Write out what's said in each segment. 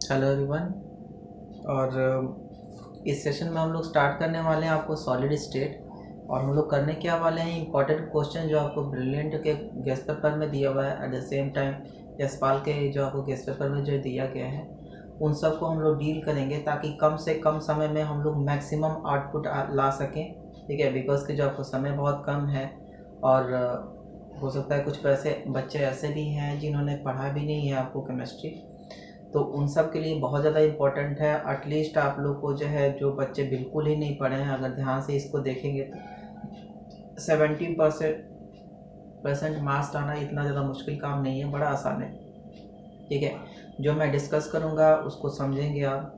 Hello everyone. और इस session में हम लोग स्टार्ट करने वाले हैं आपको सॉलिड स्टेट। और हम लोग करने क्या वाले हैं, इंपॉर्टेंट क्वेश्चन जो आपको ब्रिलियंट के गेस्ट पेपर में दिया हुआ है, at the same time Yashpal के जो आपको गेस्ट पेपर में जो दिया गया है उन सब को हम लोग डील करेंगे ताकि कम से कम समय में हम लोग मैक्सिमम आउटपुट ला सकें। ठीक है, बिकॉज कि जो आपको समय बहुत कम है। और हो सकता है कुछ पैसे बच्चे ऐसे भी हैं जिन्होंने पढ़ा भी नहीं है आपको केमिस्ट्री, तो उन सब के लिए बहुत ज़्यादा इम्पोर्टेंट है। एटलीस्ट आप लोग को जो है, जो बच्चे बिल्कुल ही नहीं पढ़े हैं, अगर ध्यान से इसको देखेंगे तो 70% मार्क्स लाना इतना ज़्यादा मुश्किल काम नहीं है, बड़ा आसान है। ठीक है, जो मैं डिस्कस करूँगा उसको समझेंगे आप।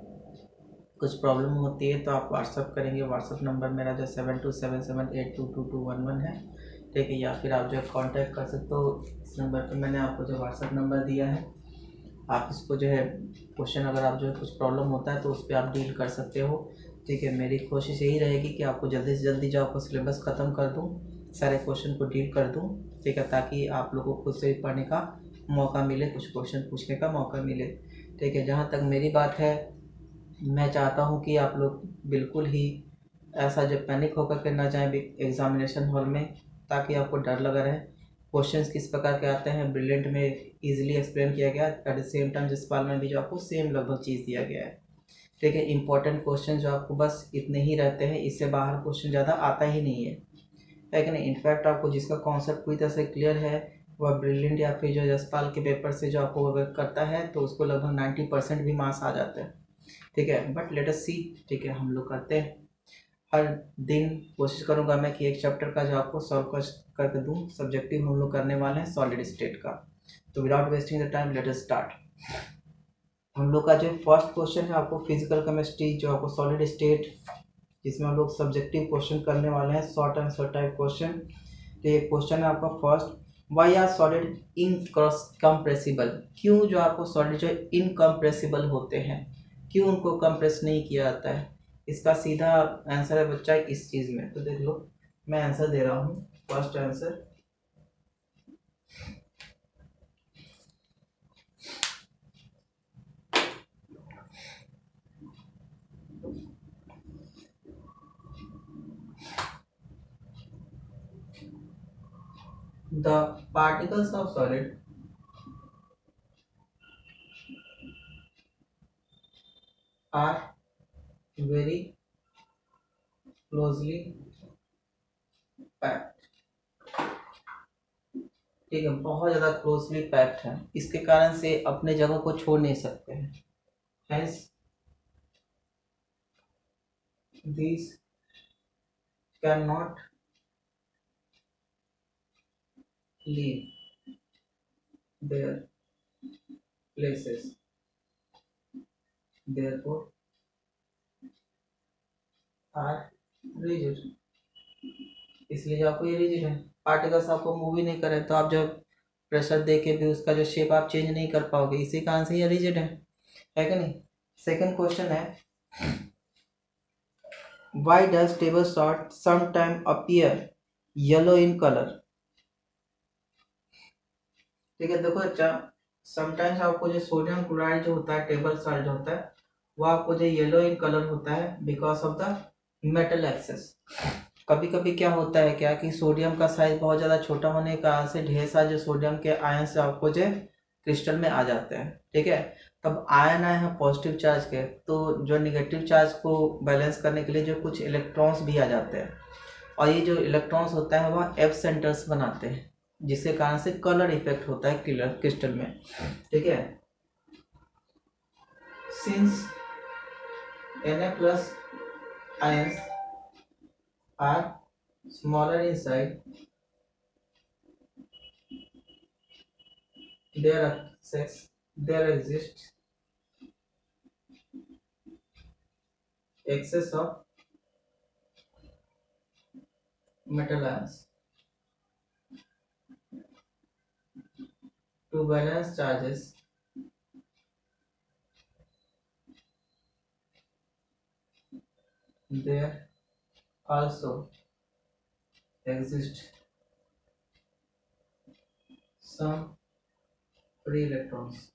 कुछ प्रॉब्लम होती है तो आप व्हाट्सअप करेंगे, व्हाट्सअप नंबर मेरा जो 7277822211 है। ठीक है, या फिर आप जो कांटेक्ट कर सकते हो इस नंबर पे, मैंने आपको जो व्हाट्सअप नंबर दिया है। आप इसको जो है क्वेश्चन, अगर आप जो है कुछ प्रॉब्लम होता है तो उस पर आप डील कर सकते हो। ठीक है, मेरी कोशिश यही रहेगी कि आपको जल्दी से जल्दी जो आपको सिलेबस ख़त्म कर दूँ, सारे क्वेश्चन को डील कर दूँ। ठीक है, ताकि आप लोगों को खुद से भी पढ़ने का मौका मिले, कुछ क्वेश्चन पूछने का मौका मिले। ठीक है, जहाँ तक मेरी बात है, मैं चाहता हूँ कि आप लोग बिल्कुल ही ऐसा जो पैनिक होकर के ना जाएं एग्जामिनेशन हॉल में, ताकि आपको डर लगा रहे। क्वेश्चंस किस प्रकार के आते हैं ब्रिलियंट में इजीली एक्सप्लेन किया गया, at the same time Jaspal में भी जो आपको सेम लगभग चीज़ दिया गया है। ठीक है, इंपॉर्टेंट क्वेश्चन जो आपको बस इतने ही रहते हैं, इससे बाहर क्वेश्चन ज़्यादा आता ही नहीं है कि नहीं। इनफैक्ट आपको जिसका कॉन्सेप्ट पूरी तरह से क्लियर है वह ब्रिलियंट या फिर जो जसपाल के पेपर से जो आपको अगर करता है तो उसको लगभग 90% भी मार्क्स आ जाते हैं। ठीक है, बट लेट अस सी। ठीक है, हम लोग करते हैं। हर दिन कोशिश करूंगा मैं कि एक चैप्टर का जो आपको सॉल्व करके दूं। सब्जेक्टिव हम लोग करने वाले हैं सॉलिड स्टेट का। तो without wasting the time let us start. हम लोग का जो फर्स्ट क्वेश्चन है आपको फिजिकल केमिस्ट्री जो आपको सॉलिड स्टेट, जिसमें हम लोग सब्जेक्टिव क्वेश्चन करने वाले हैं, शॉर्ट आंसर टाइप क्वेश्चन। तो ये क्वेश्चन है आपका first, why are solid incompressible. क्यों जो आपको सॉलिड जो इनकम्प्रेसिबल होते हैं, क्यों उनको कंप्रेस नहीं किया जाता है। इसका सीधा आंसर है बच्चा इस चीज़ में, तो देख लो मैं आंसर दे रहा हूँ। First answer, the particles of solid are very closely packed. ठीक है, बहुत ज़्यादा क्लोजली पैक्ड है, इसके कारण से अपने जगह को छोड़ नहीं सकते हैं। Hence these cannot leave their places, therefore are rigid। इसलिए जो आपको ये रिजिड है, पार्टिकल्स आपको मूव ही नहीं करे तो आप जब प्रेशर दे के भी उसका जो शेप आप चेंज नहीं कर पाओगे, इसी कारण से ये रिजिड है कि नहीं। सेकंड क्वेश्चन है, why does table salt sometime appear yellow in color। ठीक है, देखो अच्छा, समटाइम्स आपको जो सोडियम क्लोराइड जो होता है, टेबल सॉल्ट जो होता है, वो आपको जो येलो इन कलर होता है because of the metal access. कभी कभी क्या होता है क्या कि सोडियम का साइज बहुत ज़्यादा छोटा होने के कारण से ढेर सारे जो सोडियम के आयन से आपको जो क्रिस्टल में आ जाते हैं। ठीक है, तब आयन आए हैं पॉजिटिव चार्ज के, तो जो निगेटिव चार्ज को बैलेंस करने के लिए जो कुछ इलेक्ट्रॉन्स भी आ जाते हैं, और ये जो इलेक्ट्रॉन्स होता है वह एफ सेंटर्स बनाते हैं, जिसके कारण से कलर इफेक्ट होता है क्रिस्टल में। ठीक है, since Na plus ions are smaller in size, there exists excess of metal ions to balance charges. There also exist some free electrons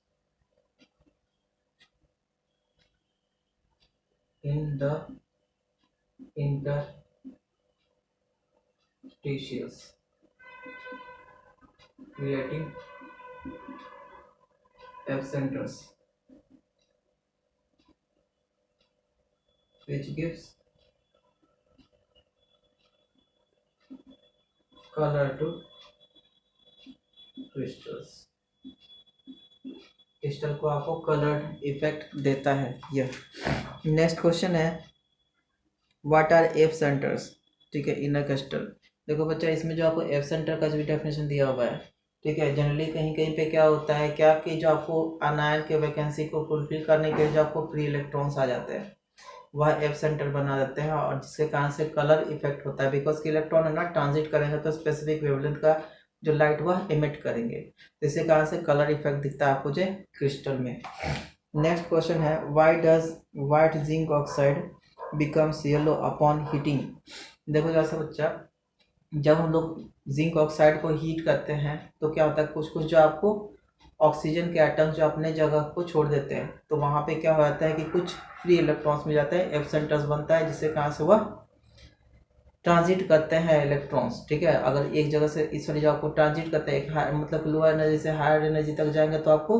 in the interstitials creating epicenters which gives color to crystals। Crystal को आपको coloured effect देता है यह। Next question है what R F centres. ठीक है, inner crystal. देखो बच्चा, इसमें जो आपको एफ सेंटर का जो भी डेफिनेशन दिया हुआ है, ठीक है, जनरली कहीं कहीं पे क्या होता है क्या कि जो आपको अनायन के वैकेंसी को फुलफिल करने के लिए जो आपको फ्री इलेक्ट्रॉन्स आ जाते हैं वह एफ सेंटर बना देते हैं, और जिसके कारण से कलर इफेक्ट होता है, बिकॉज कि इलेक्ट्रॉन है ना ट्रांजिट करेंगे तो स्पेसिफिक वेवलेंथ का जो लाइट वह इमिट करेंगे, तो इसी कारण से कलर इफेक्ट दिखता है आपको जो क्रिस्टल में। नेक्स्ट क्वेश्चन है why does white zinc oxide becomes yellow upon heating. देखो जैसा बच्चा, जब हम लोग जिंक ऑक्साइड को हीट करते हैं तो क्या होता है, कुछ कुछ जो आपको ऑक्सीजन के एटम्स जो अपने जगह को छोड़ देते हैं, तो वहाँ पे क्या हो जाता है कि कुछ फ्री इलेक्ट्रॉन्स मिल जाते हैं, एफ सेंटर्स बनता है, जिससे कहाँ से वह ट्रांजिट करते हैं इलेक्ट्रॉन्स। ठीक है, अगर एक जगह से इस वाली जगह को ट्रांजिट करते हैं, एक मतलब लोअर एनर्जी से हायर एनर्जी तक जाएंगे तो आपको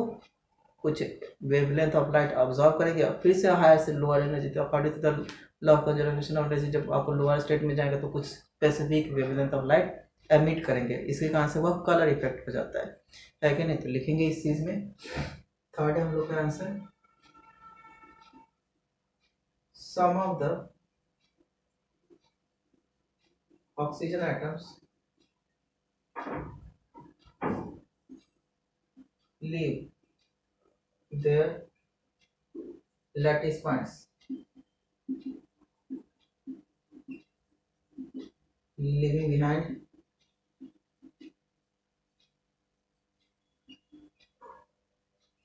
कुछ वेवलेंथ ऑफ लाइट ऑब्जॉर्व करेंगे, और फिर से हायर से लोअर एनर्जी, तो according to the law of conservation of energy जब आपको लोअर स्टेट में जाएंगे तो कुछ specific wavelength of light emit करेंगे, इसके कारण से वह कलर इफेक्ट हो जाता है कि नहीं। तो लिखेंगे इस चीज में। थर्ड है हम लोग का answer, some of the oxygen atoms leave their lattice points leaving behind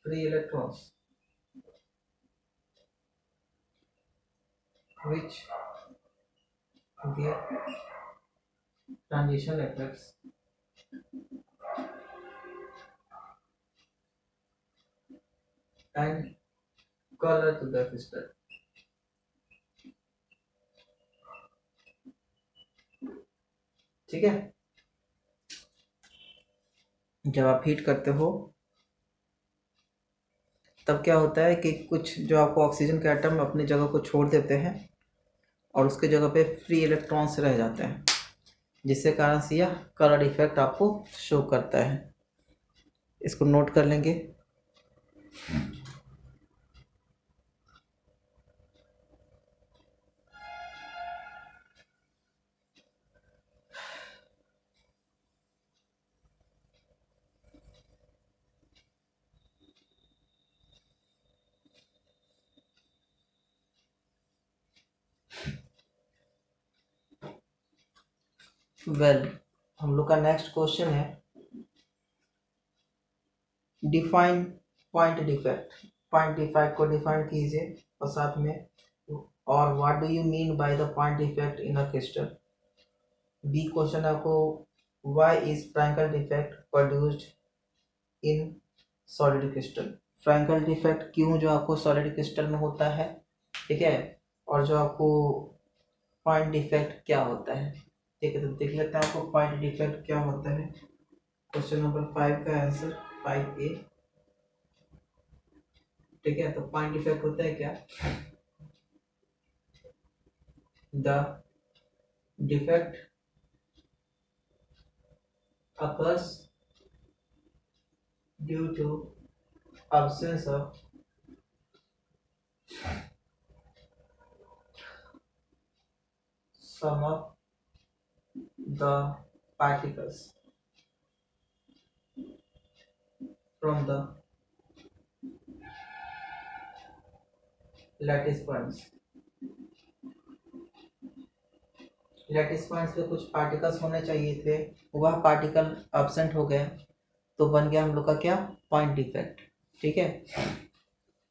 free electrons which give transition effects and color to the crystal। ठीक है, जब आप हीट करते हो तब क्या होता है कि कुछ जो आपको ऑक्सीजन के एटम अपनी जगह को छोड़ देते हैं और उसके जगह पे फ्री इलेक्ट्रॉन्स रह जाते हैं, जिससे कारण से यह कलर इफेक्ट आपको शो करता है। इसको नोट कर लेंगे। हम लोग का नेक्स्ट क्वेश्चन है define point defect. Point defect को डिफाइन कीजिए और साथ में और what do you mean by the point defect in a crystal. B question आपको why is Frenkel defect produced in solid crystal. Frenkel defect क्यों जो आपको सॉलिड क्रिस्टल में होता है, ठीक है, और जो आपको पॉइंट डिफेक्ट क्या होता है। ठीक है, तो देख लेते हैं आपको पॉइंट डिफेक्ट क्या होता है। क्वेश्चन नंबर 5 का आंसर 5A। ठीक है, तो पॉइंट डिफेक्ट होता है क्या, the defect occurs due to absence of some of the particles from the lattice points। Lattice points पे कुछ पार्टिकल्स होने चाहिए थे, वह पार्टिकल एब्सेंट हो गए, तो बन गया हम लोग का क्या, पॉइंट डिफेक्ट। ठीक है,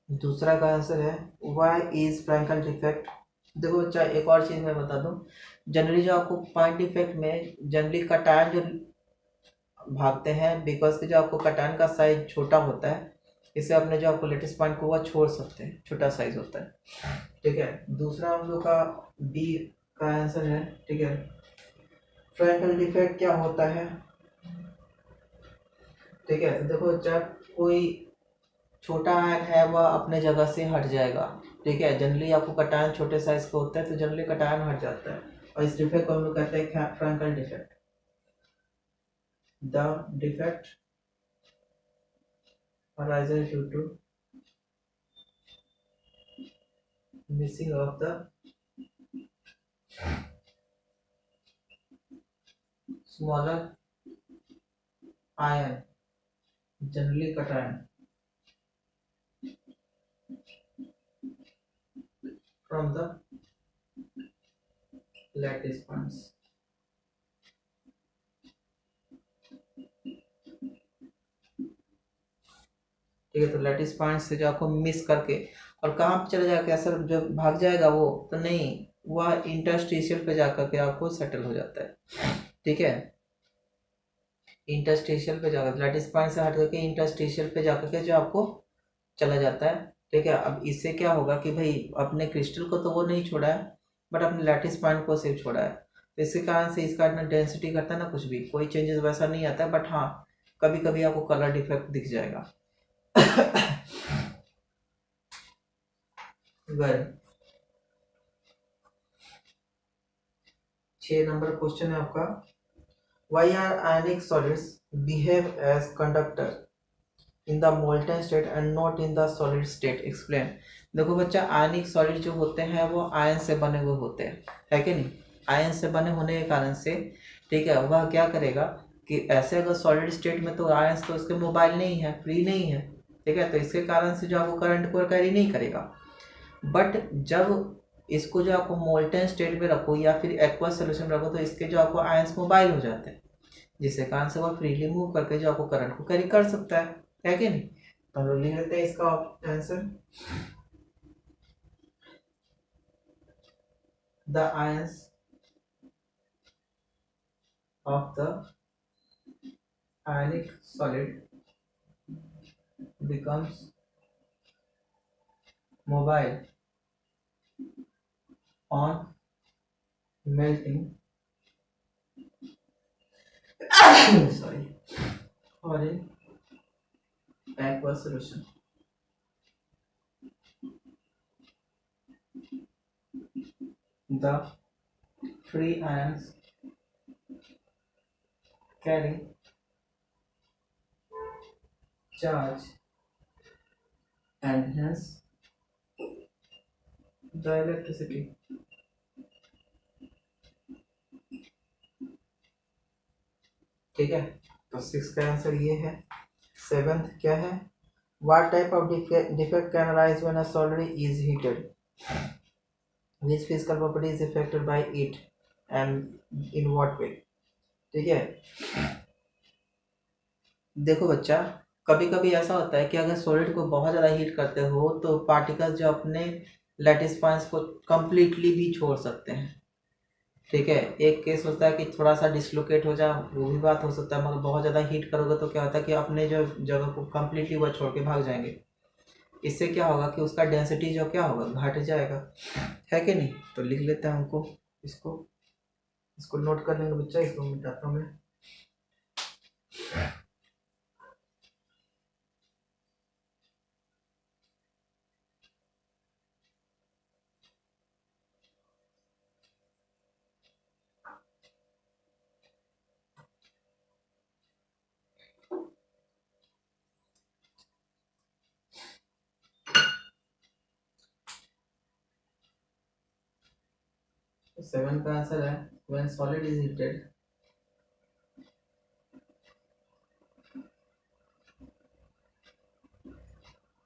दूसरा का आंसर है व्हाई इज फ्रैंकल डिफेक्ट। देखो बच्चा, एक और चीज मैं बता दूं, जनरली जो आपको पॉइंट डिफेक्ट में जनरली कटायन जो भागते हैं, बिकॉज कि जो आपको कटायन का साइज छोटा होता है, इससे अपने जो आपको लेटेस्ट पॉइंट को वह छोड़ सकते हैं, छोटा साइज होता है। ठीक है, दूसरा हम लोग का बी का आंसर है। ठीक है, फ्रंटल डिफेक्ट क्या होता है? ठीक है, देखो जब कोई छोटा आयन है वह अपने जगह से हट जाएगा। ठीक है, जनरली आपको कटायन छोटे साइज का होता है तो जनरली कटायन हट जाता है, और इस डिफेक्ट को हम लोग कहते हैं Frenkel defect. The defect arises due to missing of the smaller ion, generally cation, from the lattice points। ठीक है, तो लैटिस पॉइंट से जो आपको मिस करके और कहाँ पे चले जाएगा, सर जो भाग जाएगा वो तो नहीं, वह इंटरस्टिशियल पे जाकर के आपको सेटल हो जाता है। ठीक है, इंटरस्टिशियल पे जाकर लैटिस पॉइंट से हट करके इंटरस्टिशियल पे जाकर के जो आपको चला जाता है। ठीक है, अब इससे क्या होगा कि भाई अपने क्रिस्टल को तो वो नहीं छोड़ा है, बट अपने लैटिस पॉइंट को सिर्फ छोड़ा है, तो इसके कारण से इसका ना डेंसिटी करता है ना कुछ भी, कोई चेंजेस वैसा नहीं आता है, बट हाँ कभी कभी आपको कलर डिफेक्ट दिख जाएगा। वेल 6 नंबर क्वेश्चन है आपका, why are ionic solids behave as conductor in the molten state and not in the solid state, explain. देखो बच्चा, आयनिक सॉलिड जो होते हैं वो आयन से बने हुए होते हैं, है कि नहीं? आयन से बने होने के कारण से, ठीक है, वह क्या करेगा कि ऐसे अगर सॉलिड स्टेट में तो आयंस तो उसके मोबाइल नहीं है, फ्री नहीं है। ठीक है, तो इसके कारण से जो आपको करंट को कैरी नहीं करेगा, बट जब इसको जो आपको मोल्टन स्टेट में रखो या फिर एक्वस सोल्यूशन में रखो तो इसके जो आपको आयंस मोबाइल हो जाते हैं, जिससे कारण से वह फ्रीली मूव करके जो आपको करंट को कैरी कर सकता है कि नहीं? तो लिख लेते हैं इसका answer, the ions of the ionic solid becomes mobile on melting sorry or in aqueous solution। The free ions carry charge and hence the electricity। ठीक है, तो 6 का आंसर ये है। 7th क्या है, what type of defect can arise when a solid is heated, which physical property is affected by it and in what way। ठीक है, देखो बच्चा, कभी कभी ऐसा होता है कि अगर सॉलिड को बहुत ज़्यादा हीट करते हो तो पार्टिकल्स जो अपने लैटिस पॉइंट्स को कंप्लीटली भी छोड़ सकते हैं। ठीक है, एक केस होता है कि थोड़ा सा डिसलोकेट हो जाए, वो भी बात हो सकता है, मगर बहुत ज़्यादा हीट करोगे तो क्या होता है कि अपने जो जगह को कंप्लीटली वह छोड़ के भाग जाएंगे। इससे क्या होगा कि उसका डेंसिटी जो क्या होगा, घट जाएगा, है कि नहीं? तो लिख लेते हैं हमको इसको, इसको नोट कर लेंगे बच्चा, इसको मिटाता हूँ मैं। 7 का आंसर है, when solid is heated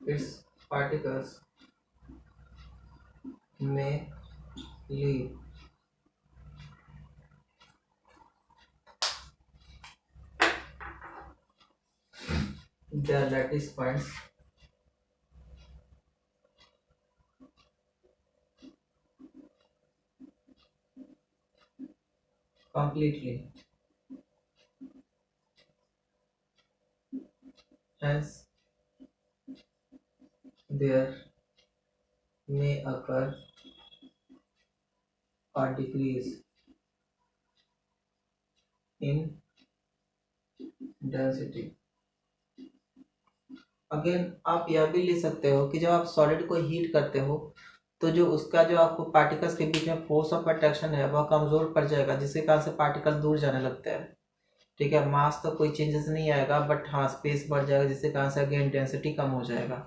its particles may leave their lattice points completely, hence there may occur a decrease in density। Again आप यह भी ले सकते हो कि जब आप सॉलिड को हीट करते हो तो जो उसका जो आपको पार्टिकल्स के बीच में फोर्स ऑफ अट्रैक्शन है वह कमजोर पड़ जाएगा, जिसके कारण से पार्टिकल दूर जाने लगते हैं। ठीक है, मास तो कोई चेंजेस नहीं आएगा, बट हाँ स्पेस बढ़ जाएगा, जिसके कारण से अगेन डेंसिटी कम हो जाएगा।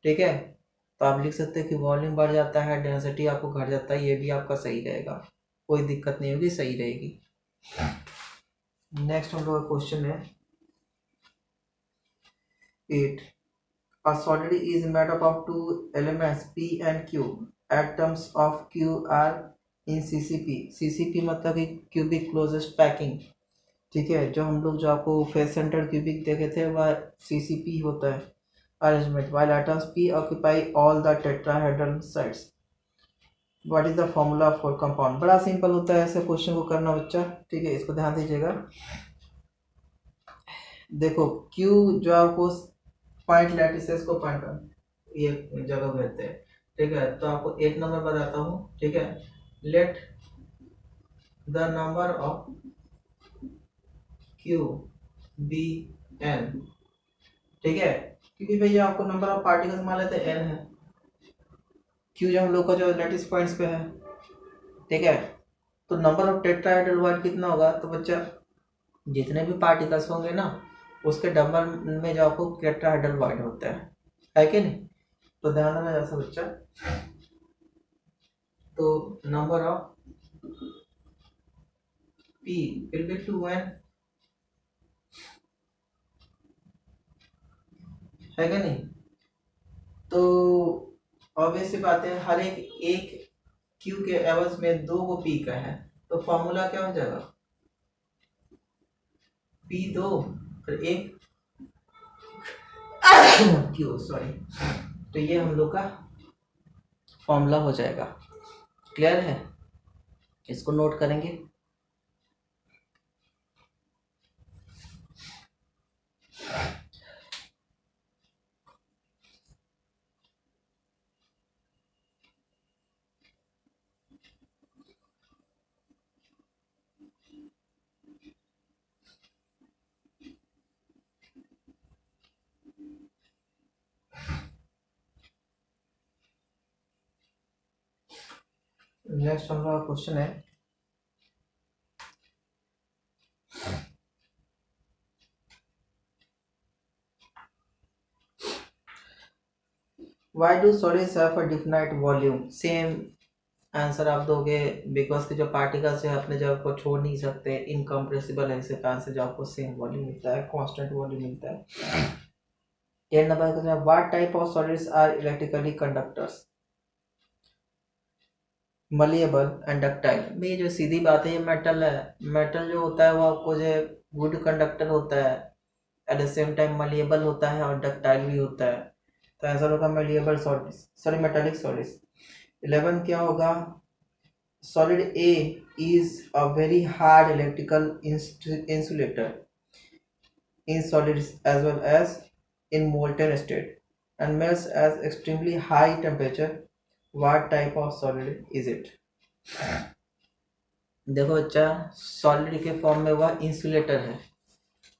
ठीक है, तो आप लिख सकते हैं कि वॉल्यूम बढ़ जाता है, डेंसिटी आपको घट जाता है, ये भी आपका सही रहेगा, कोई दिक्कत नहीं होगी, सही रहेगी। नेक्स्ट हम लोग का क्वेश्चन है 8। A solid is made up of two elements P and Q. Atoms of Q are in CCP। CCP मतलब कि क्यूबिक क्लोजेस्ट पैकिंग। ठीक है, जो हम लोग जो आपको फेस सेंटर क्यूबिक देखे थे वह CCP होता है arrangement. while atoms P occupy all the tetrahedral sides। What is the formula for compound. बड़ा सिंपल होता है ऐसे क्वेश्चन को करना बच्चा। ठीक है, इसको ध्यान दीजिएगा। देखो Q जो आपको पॉइंट लैटिसेस को पॉइंट ये जगह भेजते हैं। ठीक है, तो आपको एक नंबर बताता हूँ। ठीक है, let the number of Q be n। ठीक है, क्योंकि भैया आपको नंबर ऑफ पार्टिकल्स मान लेते हैं n है, Q जो हम लोग का जो लैटिस पॉइंट्स पे है। ठीक है, तो नंबर ऑफ टेट्राहेड्रल वाइड कितना होगा, तो बच्चा जितने भी पार्टिकल्स होंगे ना उसके डबल में जो आपको टेट्राहेड्रल वाइड होता है कि नहीं। तो ध्यान देना जैसा बच्चा, तो number of P will be 2n, है क्या नहीं। तो ऑब्वियस सी बात है, हर एक Q के एवज में 2 को P का है, तो फॉर्मूला क्या हो जाएगा, P 2 फिर एक Q, सॉरी। तो ये हम लोग का फॉर्मूला हो जाएगा। क्लियर है, इसको नोट करेंगे। नेक्स्ट हम लोग का क्वेश्चन है why do solids have a definite volume। Same answer आप दोगे, बिकॉज के जो पार्टिकल्स है अपने जगह को छोड़ नहीं सकते, इनकम्प्रेसिबल है, इस कारण से जो आपको सेम वॉल्यूम मिलता है, कांस्टेंट वॉल्यूम मिलता है। ये नंबर क्वेश्चन है, what type of solids are electrically conductors. Malleable and ductile में ये जो सीधी बात है, ये मेटल है। मेटल जो होता है वो आपको जो गुड कंडक्टर होता है, एट द सेम टाइम मलिएबल होता है और डक्टाइल भी होता है। तो आंसर होगा मलिएबल सॉलिड्स, सॉरी मेटालिक सॉलिड्स। 11 क्या होगा, solid A is a very hard electrical insulator in solids as well as in molten state and melts at extremely high temperature। What type of solid is it। देखो बच्चा, solid के form में वह insulator है,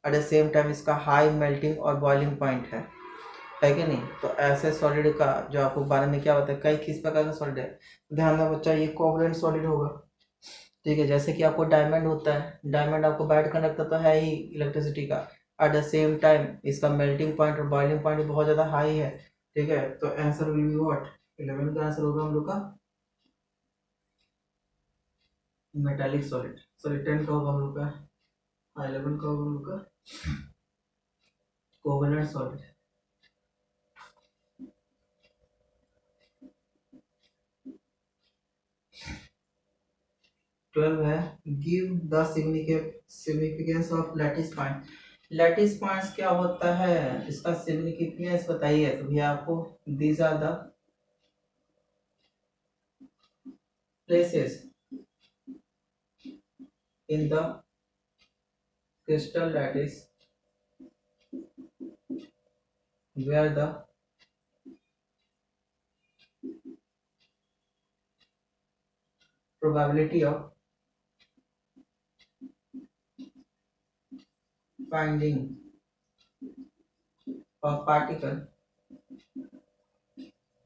at the same time इसका high melting और boiling point है कि नहीं। तो ऐसे सॉलिड का जो आपको बारे में क्या होता है, कई किस प्रकार का सॉलिड है। ध्यान देना बच्चा, ये कोवलेंट सॉलिड होगा। ठीक है, जैसे कि आपको डायमंड होता है, डायमंड आपको बैड कंडक्टर तो है ही इलेक्ट्रिसिटी का, एट द सेम टाइम इसका मेल्टिंग पॉइंट और बॉइलिंग पॉइंट बहुत ज़्यादा हाई है। ठीक है, तो आंसर विल बी व्हाट, 11 का आंसर होगा हम लोग का मेटालिक सॉलिड। सॉरी 10 का होगा हम लोग का, हाँ 11 का होगा हम लोग का कोवलेंट सॉलिड। 12 है, give the significance of lattice point. Lattice points क्या होता है, इसका सिग्निफिकेंस बताइए। तो भैया आपको these are the places in the crystal lattice where the probability of finding a particle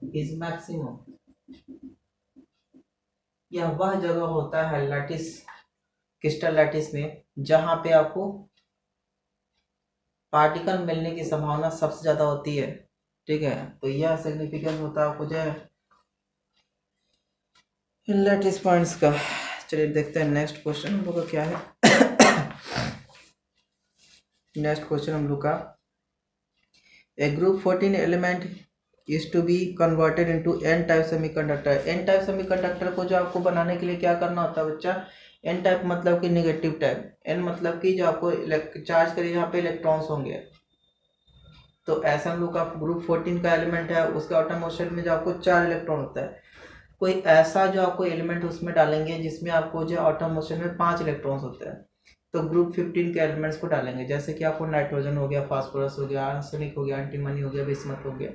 is maximum। यह वह जगह होता है लैटिस, क्रिस्टल लैटिस में, जहां पे आपको पार्टिकल मिलने की संभावना सबसे ज्यादा होती है। ठीक है, तो यह सिग्निफिकेंस होता है आपको जो है लैटिस पॉइंट्स का। चलिए देखते हैं नेक्स्ट क्वेश्चन हम लोग का क्या है। नेक्स्ट क्वेश्चन हम लोग का, a group 14 element is to be converted into N type semiconductor. N type semiconductor को जो आपको बनाने के लिए क्या करना होता है बच्चा, एन टाइप मतलब कि नेगेटिव टाइप, एन मतलब कि जो आपको चार्ज करिए जहाँ पे इलेक्ट्रॉन्स होंगे। तो ऐसा हम लोग का ग्रुप 14 का एलिमेंट है, उसके एटॉम मोशन में जो आपको 4 इलेक्ट्रॉन होता है। कोई ऐसा जो आपको एलिमेंट उसमें डालेंगे जिसमें आपको जो एटॉम मोशन में 5 इलेक्ट्रॉन्स होते हैं, तो ग्रुप 15 के एलिमेंट्स को डालेंगे। जैसे कि आपको नाइट्रोजन हो गया, फास्फोरस हो गया, आर्सेनिक हो गया, एंटीमनी हो गया, बिस्मथ हो गया।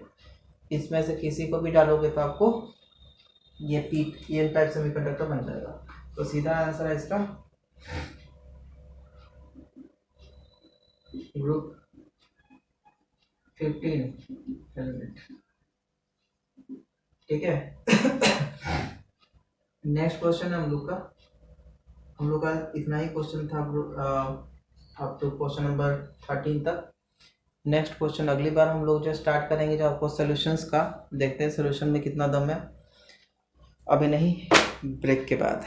इसमें से किसी को भी डालोगे तो आपको ये एन टाइप सेमीकंडक्टर बन जाएगा। तो सीधा आंसर है इसका ग्रुप 15 एलिमेंट। ठीक है। नेक्स्ट क्वेश्चन है हम लोग का इतना ही क्वेश्चन था अप टू क्वेश्चन नंबर 13 तक। नेक्स्ट क्वेश्चन अगली बार हम लोग जो स्टार्ट करेंगे जो आपको सॉल्यूशंस का, देखते हैं सॉल्यूशन में कितना दम है। अभी नहीं, ब्रेक के बाद।